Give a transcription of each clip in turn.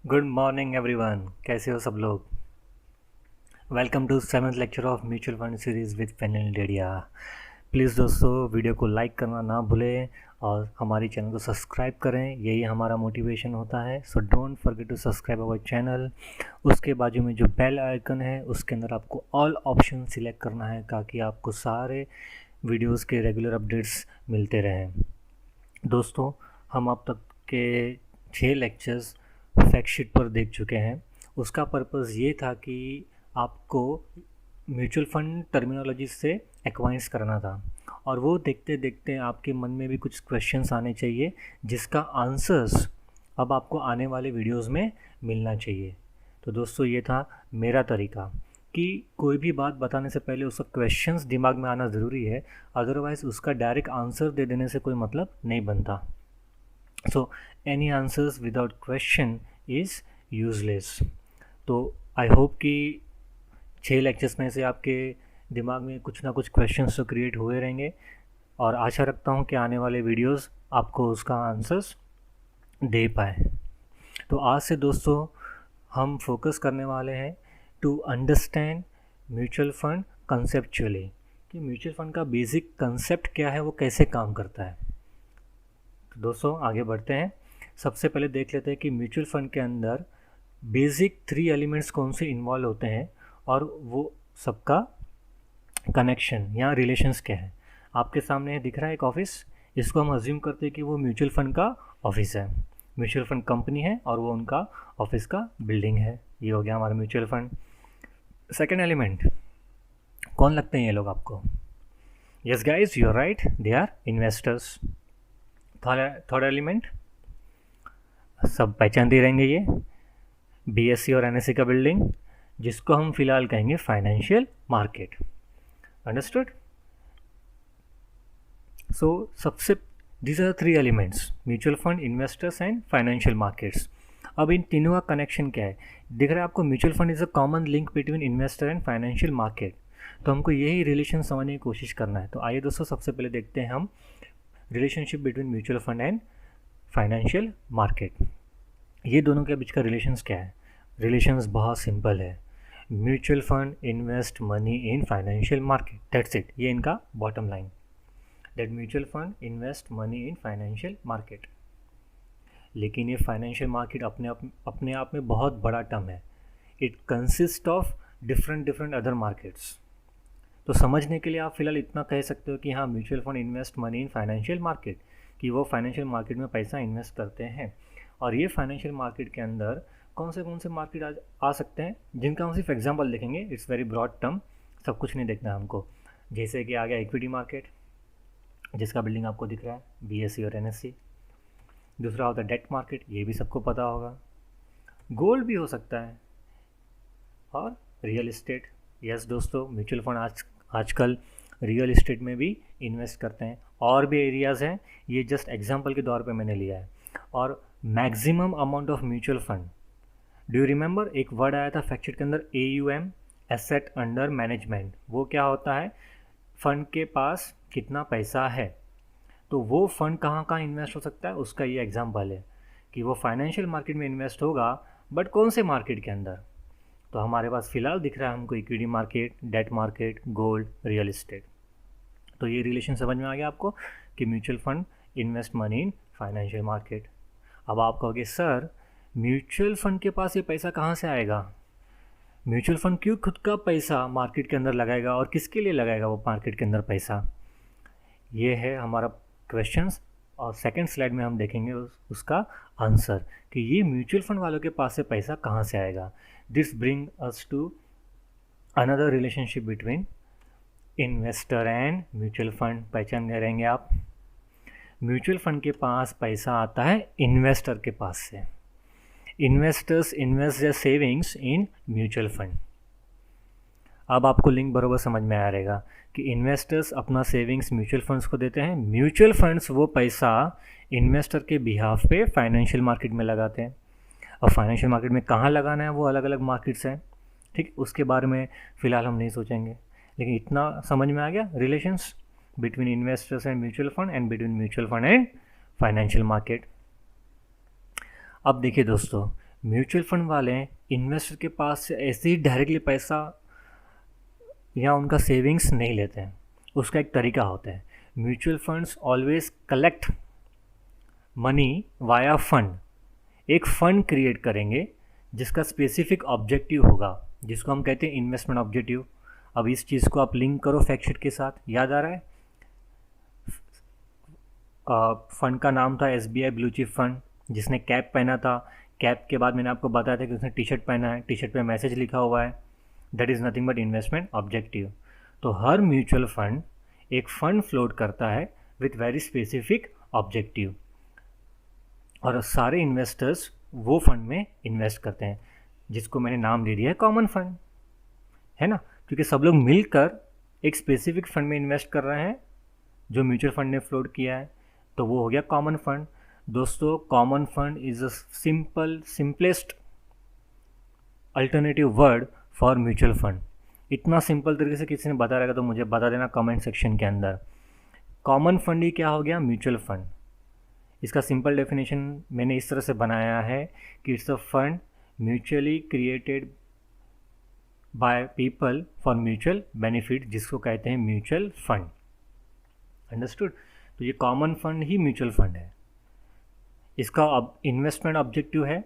Good morning everyone, कैसे हो सब लोग। Welcome to seventh lecture of mutual fund series with फैनल डेडिया। प्लीज़ दोस्तों, वीडियो को लाइक करना ना भूलें और हमारी चैनल को सब्सक्राइब करें, यही हमारा मोटिवेशन होता है। So don't forget to subscribe our channel. उसके बाजू में जो बेल आइकन है उसके अंदर आपको ऑल ऑप्शन सिलेक्ट करना है ताकि आपको सारे वीडियोज़ के रेगुलर अपडेट्स मिलते रहें। दोस्तों, हम अब तक के 6 लेक्चर्स फैक्ट शीट पर देख चुके हैं। उसका पर्पज़ ये था कि आपको म्यूचुअल फंड टर्मिनोलॉजी से एक्वाइंस करना था और वो देखते देखते आपके मन में भी कुछ क्वेश्चंस आने चाहिए जिसका आंसर्स अब आपको आने वाले वीडियोस में मिलना चाहिए। तो दोस्तों, ये था मेरा तरीका कि कोई भी बात बताने से पहले उसका क्वेश्चंस दिमाग में आना ज़रूरी है, अदरवाइज़ उसका डायरेक्ट आंसर दे देने से कोई मतलब नहीं बनता। So any answers without question is useless. तो आई होप कि 6 लेक्चर्स में से आपके दिमाग में कुछ ना कुछ क्वेश्चंस तो क्रिएट हुए रहेंगे और आशा रखता हूँ कि आने वाले वीडियोस आपको उसका आंसर्स दे पाए। तो आज से दोस्तों हम फोकस करने वाले हैं to understand mutual fund conceptually, कि म्यूचुअल फंड का बेसिक कंसेप्ट क्या है, वो कैसे काम करता है। तो दोस्तों आगे बढ़ते हैं। सबसे पहले देख लेते हैं कि म्यूचुअल फंड के अंदर बेसिक 3 एलिमेंट्स कौन से इन्वॉल्व होते हैं और वो सबका कनेक्शन या रिलेशंस क्या है। आपके सामने दिख रहा है एक ऑफिस, इसको हम अज्यूम करते हैं कि वो म्यूचुअल फंड का ऑफिस है। म्यूचुअल फंड कंपनी है और वो उनका ऑफिस का बिल्डिंग है। ये हो गया हमारा म्यूचुअल फंड। सेकेंड एलिमेंट, कौन लगते हैं ये लोग आपको? Yes guys, you are right, they are investors. Third element, सब पहचानते रहेंगे, ये बीएससी और एनएससी का बिल्डिंग, जिसको हम फिलहाल कहेंगे फाइनेंशियल मार्केट। अंडरस्टूड? सो सबसे these are 3 elements, mutual fund, investors and financial markets. अब इन तीनों का कनेक्शन क्या है? दिख रहा है आपको, mutual fund is a common link between investor and financial market. तो हमको यही रिलेशन समझने की कोशिश करना है। तो आइए दोस्तों, सबसे पहले देखते हैं हम relationship between mutual fund and financial market. ये दोनों के बीच का रिलेशंस क्या है? रिलेशंस बहुत सिंपल है। Mutual fund invest money in financial market, that's it. ये इनका bottom line, that mutual fund invest money in financial market. लेकिन ये फाइनेंशियल मार्केट अपने आप में बहुत बड़ा टर्म है। It consist of different other markets. तो समझने के लिए आप फिलहाल इतना कह सकते हो कि हाँ, mutual fund invest money in financial market, कि वो फाइनेंशियल मार्केट में पैसा इन्वेस्ट करते हैं। और ये फाइनेंशियल मार्केट के अंदर कौन से मार्केट आ सकते हैं, जिनका हम सिर्फ एग्जांपल देखेंगे। इट्स वेरी ब्रॉड टर्म, सब कुछ नहीं देखना है हमको। जैसे कि आ गया इक्विटी मार्केट, जिसका बिल्डिंग आपको दिख रहा है, बीएससी और एनएससी। दूसरा होता है डेट मार्केट, ये भी सबको पता होगा। गोल्ड भी हो सकता है, और रियल इस्टेट। यस दोस्तों, म्यूचुअल फंड आजकल रियल इस्टेट में भी इन्वेस्ट करते हैं। और भी एरियाज़ हैं, ये जस्ट एग्जांपल के तौर पे मैंने लिया है। और maximum amount of mutual fund, do you remember एक वर्ड आया था फैक्ट शीट के अंदर, AUM, एसेट अंडर मैनेजमेंट। वो क्या होता है? फंड के पास कितना पैसा है। तो वो फंड कहाँ कहाँ इन्वेस्ट हो सकता है, उसका ये एग्जांपल है कि वो फाइनेंशियल मार्केट में इन्वेस्ट होगा, बट कौन से मार्केट के अंदर। तो हमारे पास फिलहाल दिख रहा है हमको equity market, debt market, gold, real estate. तो ये रिलेशन समझ में आ गया आपको कि mutual fund invest money in financial market. अब आप कहोगे सर, म्यूचुअल फंड के पास ये पैसा कहाँ से आएगा? म्यूचुअल फंड क्यों खुद का पैसा मार्केट के अंदर लगाएगा और किसके लिए लगाएगा वो मार्केट के अंदर पैसा? ये है हमारा क्वेश्चंस, और सेकंड स्लाइड में हम देखेंगे उसका आंसर कि ये म्यूचुअल फंड वालों के पास से पैसा कहाँ से आएगा। This bring us to another relationship between investor and mutual fund. पहचान गए रहेंगे आप। म्यूचुअल फंड के पास पैसा आता है इन्वेस्टर के पास से। Investors invest their savings in mutual fund. अब आपको लिंक बरोबर समझ में आ रहेगा कि इन्वेस्टर्स अपना सेविंग्स म्यूचुअल फंड्स को देते हैं, म्यूचुअल फंड्स वो पैसा इन्वेस्टर के बिहाफ पे फाइनेंशियल मार्केट में लगाते हैं। और फाइनेंशियल मार्केट में कहाँ लगाना है, वो अलग अलग मार्केट्स हैं, ठीक। उसके बारे में फ़िलहाल हम नहीं सोचेंगे, लेकिन इतना समझ में आ गया relations between investors and mutual fund and between mutual fund and financial market. अब देखिए दोस्तों, म्यूचुअल फंड वाले इन्वेस्टर के पास से ऐसे ही डायरेक्टली पैसा या उनका सेविंग्स नहीं लेते हैं, उसका एक तरीका होता है। Mutual funds always collect money via fund, एक फ़ंड क्रिएट करेंगे जिसका स्पेसिफिक ऑब्जेक्टिव होगा, जिसको हम कहते हैं इन्वेस्टमेंट ऑब्जेक्टिव। अब इस चीज़ को आप लिंक करो फैक्ट शीट के साथ, याद आ रहा है? फ़ंड का नाम था SBI ब्लू चिप फंड, जिसने कैप पहना था। कैप के बाद मैंने आपको बताया था कि उसने टी शर्ट पहना है, टी शर्ट पे मैसेज लिखा हुआ है, that is nothing but investment objective. तो हर म्यूचुअल फंड एक फ़ंड फ्लोट करता है विथ वेरी स्पेसिफिक ऑब्जेक्टिव, और सारे इन्वेस्टर्स वो फंड में इन्वेस्ट करते हैं, जिसको मैंने नाम दे दिया है कॉमन फंड, है ना? क्योंकि सब लोग मिलकर एक स्पेसिफिक फंड में इन्वेस्ट कर रहे हैं जो म्यूचुअल फंड ने फ्लोट किया है, तो वो हो गया कॉमन फंड। दोस्तों, common fund is a simplest alternative word for mutual fund. इतना सिंपल तरीके से किसी ने बता रहेगा तो मुझे बता देना कमेंट सेक्शन के अंदर। कॉमन फंड ही क्या हो गया? Mutual fund. इसका सिंपल डेफिनेशन मैंने इस तरह से बनाया है कि it's a fund mutually created by people for mutual benefit, जिसको कहते हैं म्यूचुअल फंड। अंडरस्टूड? तो ये कॉमन फंड ही म्यूचुअल फंड है। इसका इन्वेस्टमेंट ऑब्जेक्टिव है,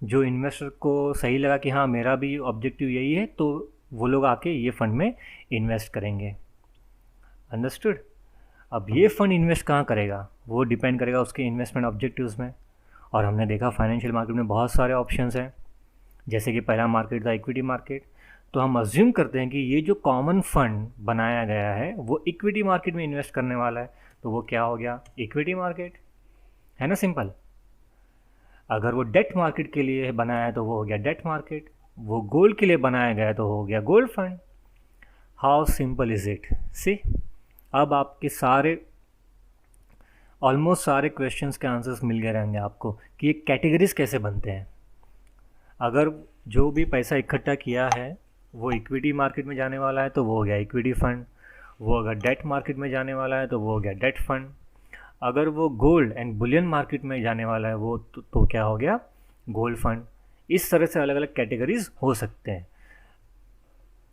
जो इन्वेस्टर को सही लगा कि हाँ मेरा भी ऑब्जेक्टिव यही है, तो वो लोग आके ये फंड में इन्वेस्ट करेंगे। अंडरस्टूड? अब ये फंड इन्वेस्ट कहाँ करेगा वो डिपेंड करेगा उसके इन्वेस्टमेंट ऑब्जेक्टिव्स में। और हमने देखा फाइनेंशियल मार्केट में बहुत सारे ऑप्शंस हैं, जैसे कि पहला मार्केट था इक्विटी मार्केट। तो हम अज्यूम करते हैं कि ये जो कॉमन फंड बनाया गया है वो इक्विटी मार्केट में इन्वेस्ट करने वाला है, तो वो क्या हो गया? इक्विटी मार्केट, है ना? सिंपल। अगर वो डेट मार्केट के लिए बनाया है तो वो हो गया डेट मार्केट। वो गोल्ड के लिए बनाया गया है तो हो गया gold fund. How simple is it? See, अब आपके ऑलमोस्ट सारे क्वेश्चंस के आंसर्स मिल गए रहेंगे आपको कि ये कैटेगरीज कैसे बनते हैं। अगर जो भी पैसा इकट्ठा किया है वो इक्विटी मार्केट में जाने वाला है तो वो हो गया इक्विटी फंड। वो अगर डेट मार्केट में जाने वाला है तो वो हो गया डेट फंड। अगर वो गोल्ड एंड बुलियन मार्केट में जाने वाला है वो तो क्या हो गया? Gold fund. इस तरह से अलग अलग कैटेगरीज हो सकते हैं।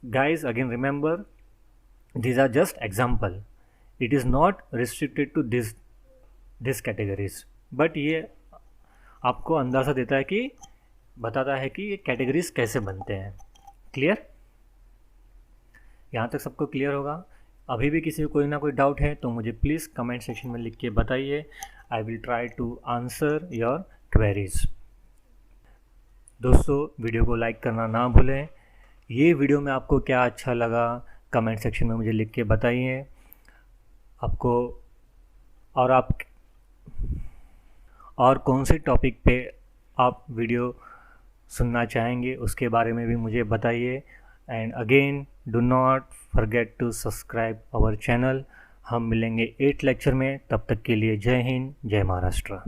Guys, again remember, these are just example, it is not restricted to this categories, but ये आपको अंदाज़ा देता है कि बताता है कि ये कैटेगरीज कैसे बनते हैं। क्लियर? यहाँ तक सबको क्लियर होगा? अभी भी किसी को कोई ना कोई डाउट है तो मुझे प्लीज़ कमेंट सेक्शन में लिख के बताइए। I will try to answer your queries. दोस्तों, वीडियो को लाइक करना ना भूलें। ये वीडियो में आपको क्या अच्छा लगा कमेंट सेक्शन में मुझे लिख के बताइए आपको, और कौन से टॉपिक पे आप वीडियो सुनना चाहेंगे उसके बारे में भी मुझे बताइए। And again, do not forget to subscribe our channel. हम मिलेंगे 8 लेक्चर में, तब तक के लिए जय हिंद, जय महाराष्ट्र।